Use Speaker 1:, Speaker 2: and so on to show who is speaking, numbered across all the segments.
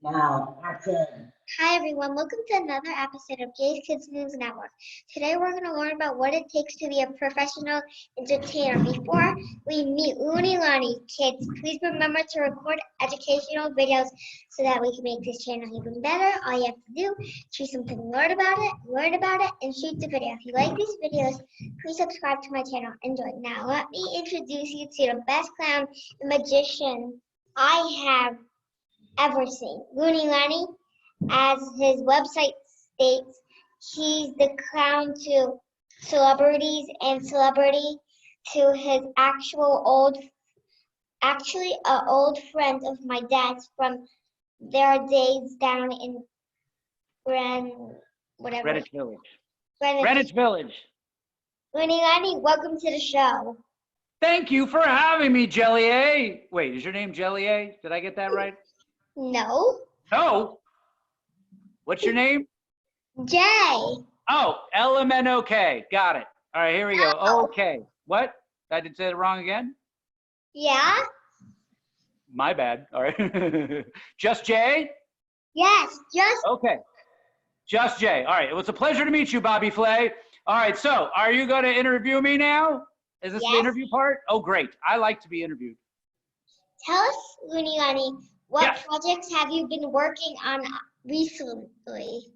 Speaker 1: Now, action.
Speaker 2: Hi everyone, welcome to another episode of Jay's Kids News Network. Today we're going to learn about what it takes to be a professional entertainer. Before we meet Looney, kids, please remember to record educational videos so that we can make this channel even better. All you have to do is choose something, learn about it, and shoot the video. If you like these videos, please subscribe to my channel. Enjoy. Now let me introduce you to the best clown and magician I have ever seen. Looney, as his website states, he's the clown to celebrities and celebrity to his actually an old friend of my dad's from their days down in
Speaker 1: Greenwich Village.
Speaker 2: Greenwich.
Speaker 1: Greenwich Village.
Speaker 2: Looney, welcome to the show.
Speaker 1: Thank you for having me, Jelly A. Wait, is your name Jelly A? Did I get that right?
Speaker 2: No.
Speaker 1: No. What's your name?
Speaker 2: Jay.
Speaker 1: Oh, LMNOK. Got it. All right, here we go.
Speaker 2: No.
Speaker 1: Okay. What? I did say it wrong again?
Speaker 2: Yeah?
Speaker 1: My bad. All right. Just Jay?
Speaker 2: Yes, just.
Speaker 1: Okay. Just Jay. All right. It was a pleasure to meet you, Bobby Flay. All right. So, are you going to interview me now? Is this the interview part? Oh, great. I like to be interviewed.
Speaker 2: Tell us, Looney, what projects have you been working on recently?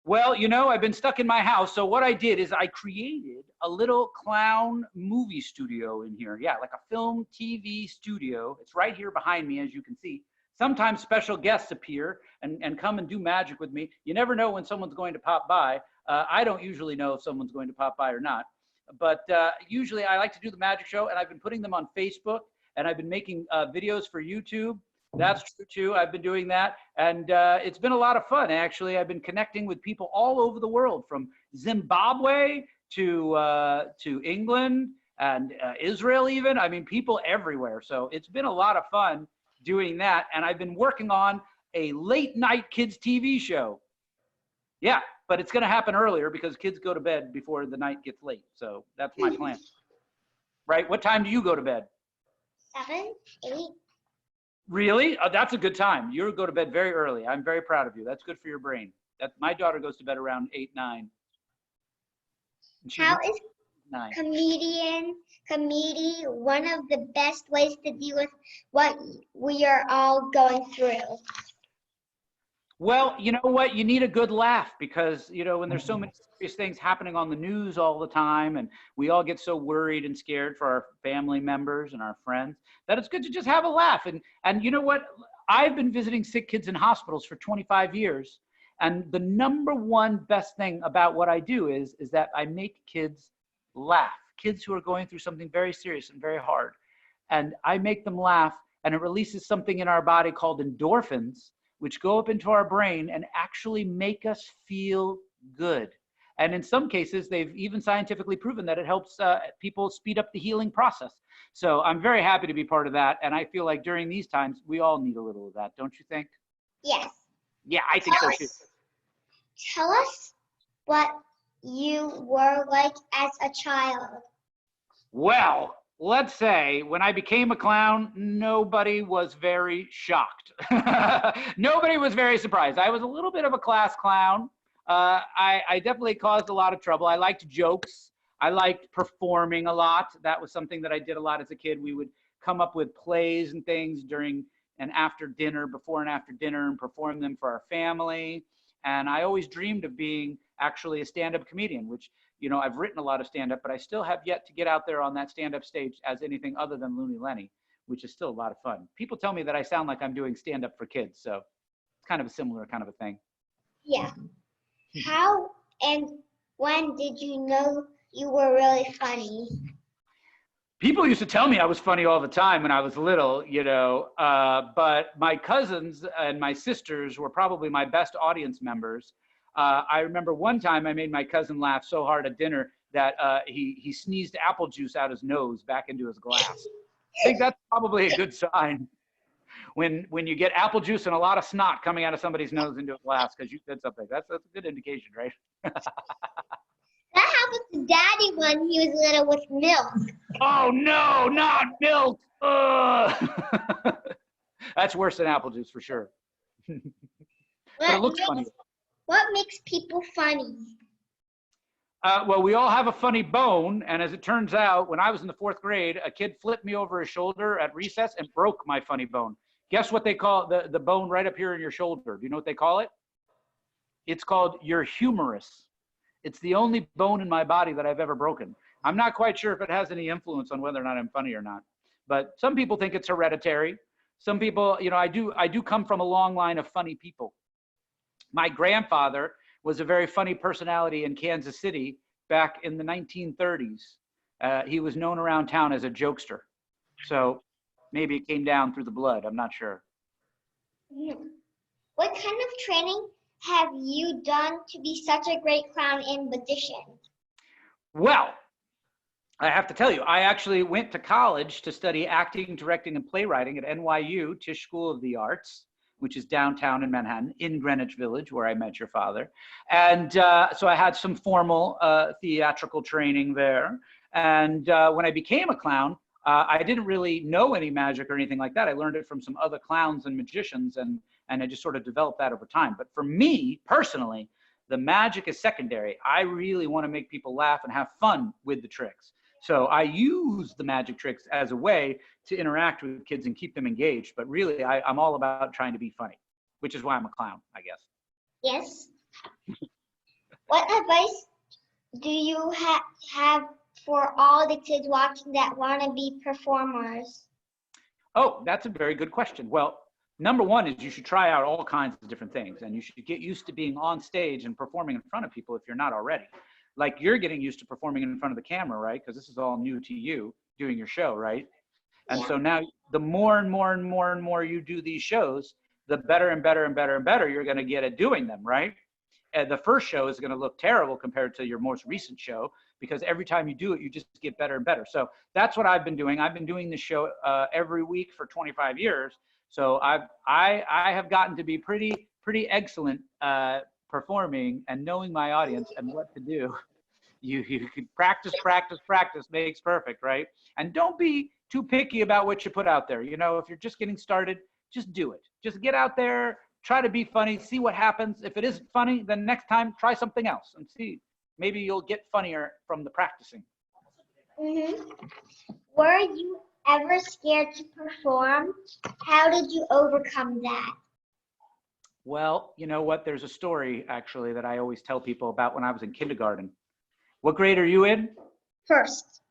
Speaker 1: Well, you know, I've been stuck in my house. So what I did is I created a little clown movie studio in here. Yeah, like a film TV studio. It's right here behind me, as you can see. Sometimes special guests appear and come and do magic with me. You never know when someone's going to pop by. I don't usually know if someone's going to pop by or not. But usually I like to do the magic show, and I've been putting them on Facebook, and I've been making videos for YouTube. That's true too. I've been doing that, and it's been a lot of fun. Actually, I've been connecting with people all over the world, from Zimbabwe to England and Israel, even. I mean, people everywhere. So it's been a lot of fun doing that, and I've been working on a late night kids TV show. Yeah, but it's going to happen earlier because kids go to bed before the night gets late. So that's my plan. Right? What time do you go to bed?
Speaker 2: 7, 8.
Speaker 1: Really? Oh, that's a good time. You go to bed very early. I'm very proud of you. That's good for your brain. My daughter goes to bed around 8, 9.
Speaker 2: How is
Speaker 1: 9.
Speaker 2: comedy one of the best ways to deal with what we are all going through?
Speaker 1: Well, you know what? You need a good laugh because, you know, when there's so many serious things happening on the news all the time and we all get so worried and scared for our family members and our friends, that it's good to just have a laugh. And you know what? I've been visiting sick kids in hospitals for 25 years. And the number one best thing about what I do is that I make kids laugh, kids who are going through something very serious and very hard. And I make them laugh, and it releases something in our body called endorphins, which go up into our brain and actually make us feel good. And in some cases, they've even scientifically proven that it helps people speed up the healing process. So I'm very happy to be part of that. And I feel like during these times, we all need a little of that, don't you think?
Speaker 2: Yes.
Speaker 1: Yeah, I think so too.
Speaker 2: Tell us what you were like as a child.
Speaker 1: Well, let's say when I became a clown, nobody was very shocked. Nobody was very surprised. I was a little bit of a class clown. I definitely caused a lot of trouble. I liked jokes. I liked performing a lot. That was something that I did a lot as a kid. We would come up with plays and things during and after dinner, before and after dinner, and perform them for our family. And I always dreamed of being actually a stand-up comedian, which, you know, I've written a lot of stand-up, but I still have yet to get out there on that stand-up stage as anything other than Looney Lenny, which is still a lot of fun. People tell me that I sound like I'm doing stand-up for kids, so it's kind of a similar kind of a thing.
Speaker 2: Yeah. How and when did you know you were really funny?
Speaker 1: People used to tell me I was funny all the time when I was little, you know, but my cousins and my sisters were probably my best audience members. I remember one time I made my cousin laugh so hard at dinner that he sneezed apple juice out his nose back into his glass. I think that's probably a good sign when you get apple juice and a lot of snot coming out of somebody's nose into a glass because you said something. That's a good indication, right?
Speaker 2: That happened to Daddy when he was little with milk.
Speaker 1: Oh no, not milk! That's worse than apple juice for sure. But it looks funny.
Speaker 2: What makes people funny?
Speaker 1: Well, we all have a funny bone, and as it turns out, when I was in the 4th grade, a kid flipped me over his shoulder at recess and broke my funny bone. Guess what they call the bone right up here in your shoulder? Do you know what they call it? It's called your humerus. It's the only bone in my body that I've ever broken. I'm not quite sure if it has any influence on whether or not I'm funny or not, but some people think it's hereditary. Some people, you know, I do come from a long line of funny people. My grandfather was a very funny personality in Kansas City back in the 1930s. He was known around town as a jokester. So maybe it came down through the blood. I'm not sure.
Speaker 2: What kind of training have you done to be such a great clown and magician?
Speaker 1: Well, I have to tell you, I actually went to college to study acting, directing, and playwriting at NYU, Tisch School of the Arts, which is downtown in Manhattan, in Greenwich Village, where I met your father. And so I had some formal theatrical training there. And when I became a clown, I didn't really know any magic or anything like that. I learned it from some other clowns and magicians, and I just sort of developed that over time. But for me, personally, the magic is secondary. I really want to make people laugh and have fun with the tricks. So I use the magic tricks as a way to interact with kids and keep them engaged. But really, I'm all about trying to be funny, which is why I'm a clown, I guess.
Speaker 2: Yes. What advice do you have for all the kids watching that want to be performers?
Speaker 1: Oh, that's a very good question. Well, number one is you should try out all kinds of different things, and you should get used to being on stage and performing in front of people if you're not already. Like you're getting used to performing in front of the camera, right? Because this is all new to you doing your show, right? And
Speaker 2: Yeah.
Speaker 1: so now the more and more and more and more you do these shows, the better and better and better and better you're going to get at doing them, right? And the first show is going to look terrible compared to your most recent show because every time you do it, you just get better and better. So that's what I've been doing. I've been doing this show every week for 25 years. So I have gotten to be pretty excellent performing and knowing my audience and what to do. You could practice makes perfect, right? And don't be too picky about what you put out there. You know, if you're just getting started, just do it. Just get out there, try to be funny, see what happens. If it isn't funny, then next time try something else and see. Maybe you'll get funnier from the practicing.
Speaker 2: Were you ever scared to perform? How did you overcome that?
Speaker 1: Well, you know what? There's a story actually that I always tell people about when I was in kindergarten. What grade are you in?
Speaker 2: First.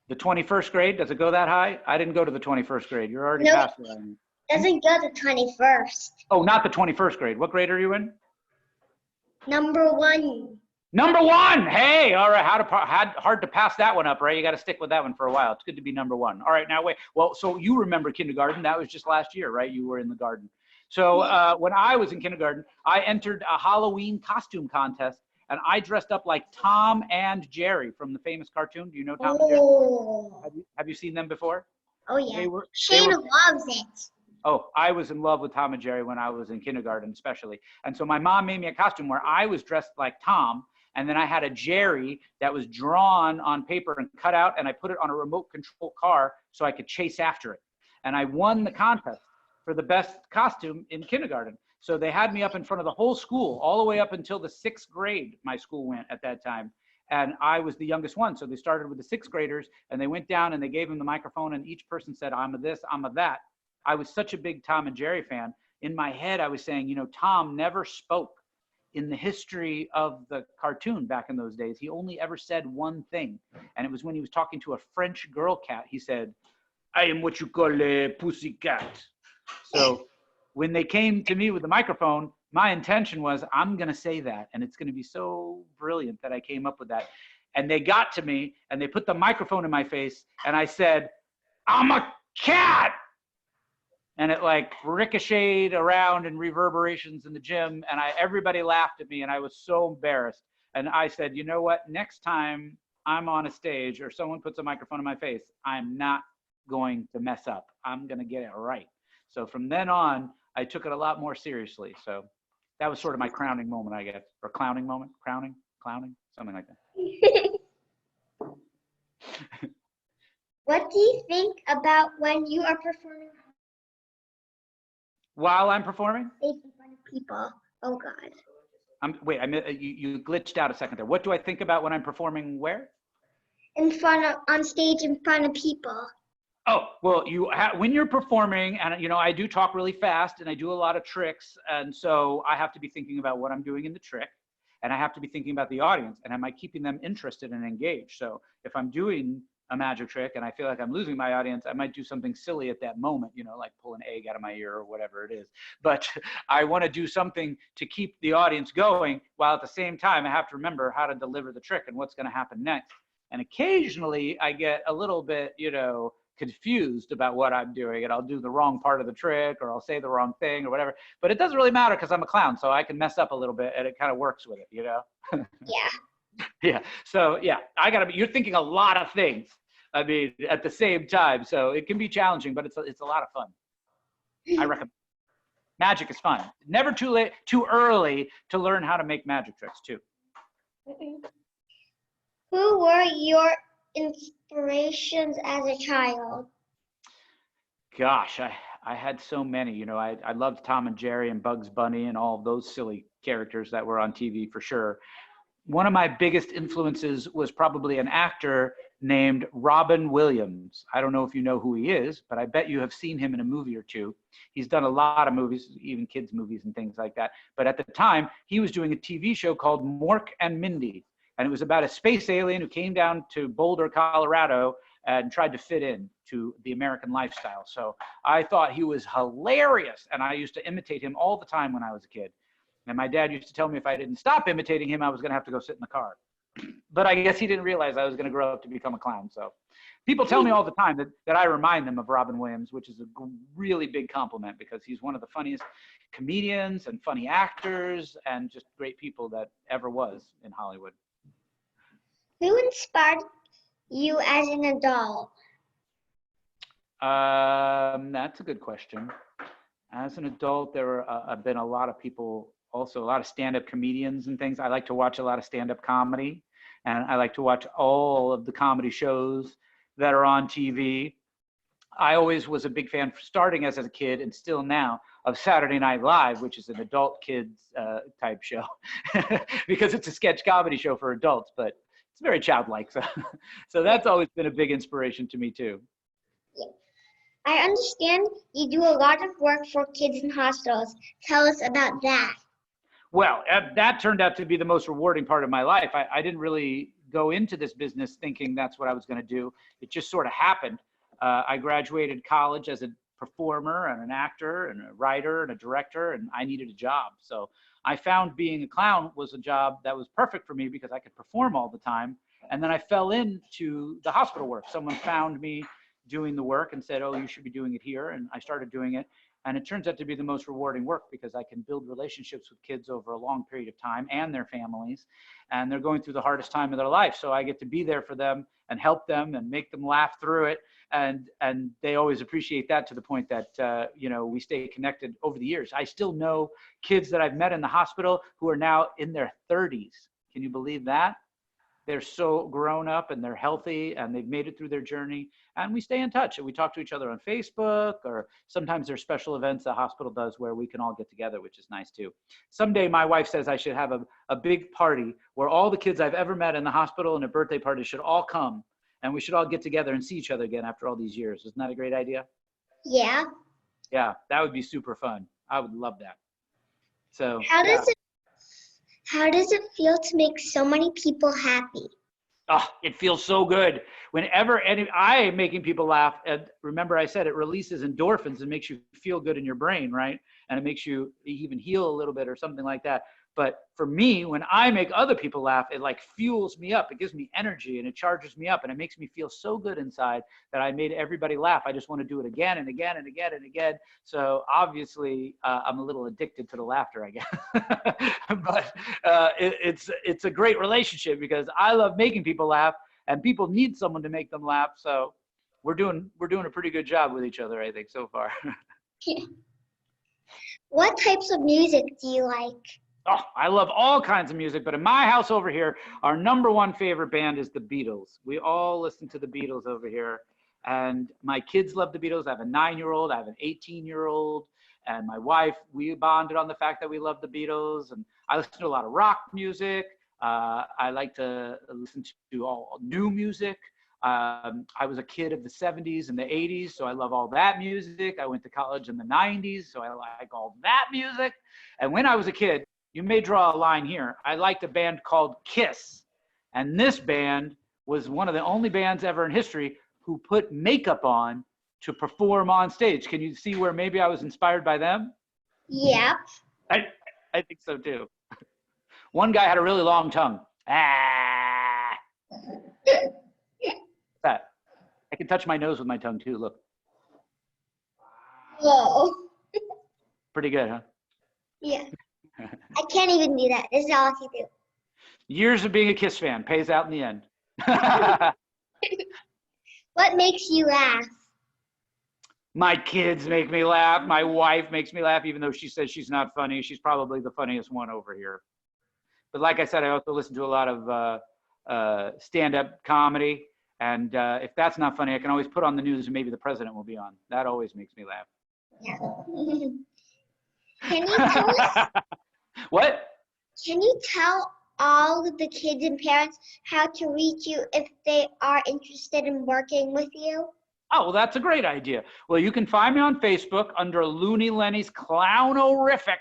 Speaker 1: The 21st grade? Does it go that high? I didn't go to the 21st grade. You're already
Speaker 2: Nope.
Speaker 1: past that.
Speaker 2: Doesn't go to 21st.
Speaker 1: Oh, not the 21st grade. What grade are you in?
Speaker 2: Number 1.
Speaker 1: Number 1. Hey, all right. Hard to pass that one up, right? You got to stick with that one for a while. It's good to be number 1. All right, now wait. Well, so you remember kindergarten? That was just last year, right? You were in the garden. So when I was in kindergarten, I entered a Halloween costume contest, and I dressed up like Tom and Jerry from the famous cartoon. Do you know Tom and Jerry? Have you seen them before?
Speaker 2: Oh yeah. Shane loves it.
Speaker 1: Oh, I was in love with Tom and Jerry when I was in kindergarten, especially. And so my mom made me a costume where I was dressed like Tom, and then I had a Jerry that was drawn on paper and cut out, and I put it on a remote control car so I could chase after it. And I won the contest for the best costume in kindergarten. So they had me up in front of the whole school, all the way up until the 6th grade my school went at that time. And I was the youngest one. So they started with the 6th graders, and they went down and they gave them the microphone, and each person said, I'm a this, I'm a that. I was such a big Tom and Jerry fan. In my head, I was saying, you know, Tom never spoke in the history of the cartoon back in those days. He only ever said one thing. And it was when he was talking to a French girl cat, he said, I am what you call a pussycat. So when they came to me with the microphone, my intention was, I'm going to say that. And it's going to be so brilliant that I came up with that. And they got to me and they put the microphone in my face. And I said, I'm a cat. And it like ricocheted around in reverberations in the gym. And everybody laughed at me. And I was so embarrassed. And I said, you know what? Next time I'm on a stage or someone puts a microphone in my face, I'm not going to mess up. I'm going to get it right. So from then on, I took it a lot more seriously. So that was sort of my crowning moment, I guess, or clowning moment, clowning, something like that.
Speaker 2: What do you think about when you are performing?
Speaker 1: While I'm performing?
Speaker 2: Stage in front of people. Oh God.
Speaker 1: Wait, you glitched out a second there. What do I think about when I'm performing where?
Speaker 2: On stage in front of people.
Speaker 1: Oh, well, when you're performing, and I do talk really fast and I do a lot of tricks. And so I have to be thinking about what I'm doing in the trick, and I have to be thinking about the audience, and am I keeping them interested and engaged? So if I'm doing a magic trick and I feel like I'm losing my audience, I might do something silly at that moment, like pull an egg out of my ear or whatever it is. But I want to do something to keep the audience going, while at the same time I have to remember how to deliver the trick and what's going to happen next. And occasionally I get a little bit, confused about what I'm doing, and I'll do the wrong part of the trick, or I'll say the wrong thing or whatever. But it doesn't really matter because I'm a clown, so I can mess up a little bit and it kind of works with it,
Speaker 2: Yeah.
Speaker 1: Yeah. So yeah, you're thinking a lot of things, I mean, at the same time. So it can be challenging, but it's a lot of fun. I recommend. Magic is fun. Never too early to learn how to make magic tricks too.
Speaker 2: Who were your inspirations as a child?
Speaker 1: Gosh, I had so many. I loved Tom and Jerry and Bugs Bunny and all of those silly characters that were on TV for sure. One of my biggest influences was probably an actor named Robin Williams. I don't know if you know who he is, but I bet you have seen him in a movie or two. He's done a lot of movies, even kids' movies and things like that. But at the time, he was doing a TV show called Mork and Mindy. And it was about a space alien who came down to Boulder, Colorado, and tried to fit in to the American lifestyle. So I thought he was hilarious. And I used to imitate him all the time when I was a kid. And my dad used to tell me if I didn't stop imitating him, I was going to have to go sit in the car. But I guess he didn't realize I was going to grow up to become a clown. So people tell me all the time that I remind them of Robin Williams, which is a really big compliment, because he's one of the funniest comedians and funny actors and just great people that ever was in Hollywood.
Speaker 2: Who inspired you as an adult?
Speaker 1: That's a good question. As an adult, there have been a lot of people, also a lot of stand-up comedians and things. I like to watch a lot of stand-up comedy, and I like to watch all of the comedy shows that are on TV. I always was a big fan, starting as a kid and still now, of Saturday Night Live, which is an adult kids type show, because it's a sketch comedy show for adults, but it's very childlike. So that's always been a big inspiration to me too.
Speaker 2: Yeah. I understand you do a lot of work for kids in hospitals. Tell us about that.
Speaker 1: Well, that turned out to be the most rewarding part of my life. I didn't really go into this business thinking that's what I was going to do. It just sort of happened. I graduated college as a performer and an actor and a writer and a director, and I needed a job. So I found being a clown was a job that was perfect for me because I could perform all the time. And then I fell into the hospital work. Someone found me doing the work and said, oh, you should be doing it here. And I started doing it. And it turns out to be the most rewarding work because I can build relationships with kids over a long period of time and their families. And they're going through the hardest time of their life. So I get to be there for them and help them and make them laugh through it. And they always appreciate that, to the point that, we stay connected over the years. I still know kids that I've met in the hospital who are now in their 30s. Can you believe that? They're so grown up and they're healthy and they've made it through their journey, and we stay in touch and we talk to each other on Facebook, or sometimes there's special events the hospital does where we can all get together, which is nice too. Someday my wife says I should have a big party where all the kids I've ever met in the hospital and a birthday party should all come, and we should all get together and see each other again after all these years. Isn't that a great idea?
Speaker 2: Yeah.
Speaker 1: Yeah, that would be super fun. I would love that. So
Speaker 2: How does it feel to make so many people happy?
Speaker 1: Oh, it feels so good. Whenever I am making people laugh, and remember I said it releases endorphins and makes you feel good in your brain, right? And it makes you even heal a little bit or something like that. But for me, when I make other people laugh, it like fuels me up. It gives me energy and it charges me up, and it makes me feel so good inside that I made everybody laugh. I just want to do it again and again and again and again. So obviously I'm a little addicted to the laughter, I guess. But it's a great relationship because I love making people laugh and people need someone to make them laugh. So we're doing a pretty good job with each other, I think, so far.
Speaker 2: What types of music do you like?
Speaker 1: Oh, I love all kinds of music, but in my house over here, our number one favorite band is the Beatles. We all listen to the Beatles over here, and my kids love the Beatles. I have a 9-year-old, I have an 18-year-old, and my wife, we bonded on the fact that we loved the Beatles. And I listen to a lot of rock music. I like to listen to all new music. I was a kid of the 70s and the 80s, so I love all that music. I went to college in the 90s, so I like all that music. And when I was a kid, you may draw a line here, I liked a band called Kiss. And this band was one of the only bands ever in history who put makeup on to perform on stage. Can you see where maybe I was inspired by them?
Speaker 2: Yep.
Speaker 1: I think so too. One guy had a really long tongue. Ah. That. I can touch my nose with my tongue too. Look.
Speaker 2: Whoa.
Speaker 1: Pretty good, huh?
Speaker 2: Yeah. I can't even do that. This is all I can do.
Speaker 1: Years of being a Kiss fan pays out in the end.
Speaker 2: What makes you laugh?
Speaker 1: My kids make me laugh. My wife makes me laugh, even though she says she's not funny. She's probably the funniest one over here. But like I said, I also listen to a lot of stand-up comedy. And if that's not funny, I can always put on the news and maybe the president will be on. That always makes me laugh.
Speaker 2: Yeah. Can you tell us?
Speaker 1: What?
Speaker 2: Can you tell all of the kids and parents how to reach you if they are interested in working with you?
Speaker 1: Oh, well, that's a great idea. Well, you can find me on Facebook under Looney Lenny's Clownorific.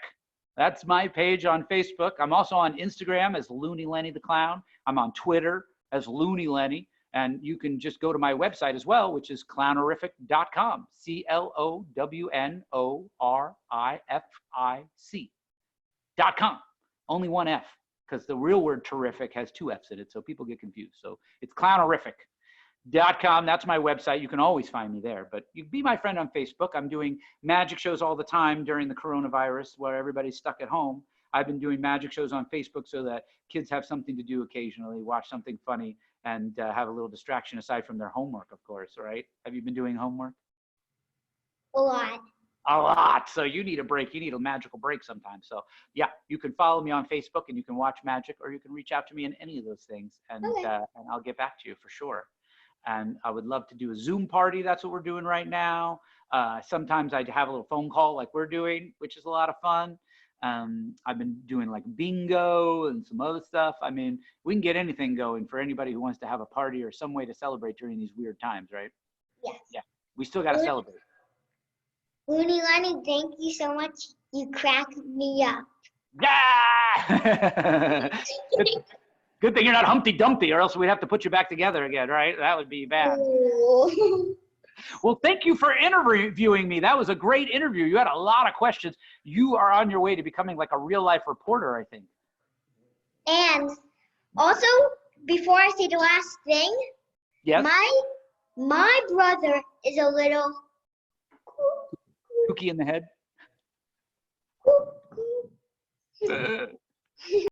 Speaker 1: That's my page on Facebook. I'm also on Instagram as Looney Lenny the Clown. I'm on Twitter as Looney Lenny. And you can just go to my website as well, which is clownorific.com. CLOWNORIFIC.com. Only one F, because the real word terrific has two F's in it, so people get confused. So it's clownorific.com. That's my website. You can always find me there. But you be my friend on Facebook. I'm doing magic shows all the time during the coronavirus where everybody's stuck at home. I've been doing magic shows on Facebook so that kids have something to do occasionally, watch something funny, and have a little distraction aside from their homework, of course, right? Have you been doing homework?
Speaker 2: A lot.
Speaker 1: A lot. So you need a break. You need a magical break sometimes. So yeah, you can follow me on Facebook and you can watch magic, or you can reach out to me in any of those things, and and I'll get back to you for sure. And I would love to do a Zoom party. That's what we're doing right now. Sometimes I have a little phone call like we're doing, which is a lot of fun. I've been doing like bingo and some other stuff. I mean, we can get anything going for anybody who wants to have a party or some way to celebrate during these weird times, right?
Speaker 2: Yes.
Speaker 1: Yeah, we still got to celebrate.
Speaker 2: Looney Lenny, thank you so much. You crack me up.
Speaker 1: Yeah! Good thing you're not Humpty Dumpty, or else we'd have to put you back together again, right? That would be bad. Well, thank you for interviewing me. That was a great interview. You had a lot of questions. You are on your way to becoming like a real life reporter, I think.
Speaker 2: And also, before I say the last thing,
Speaker 1: yes,
Speaker 2: my brother is a little
Speaker 1: kooky in the head.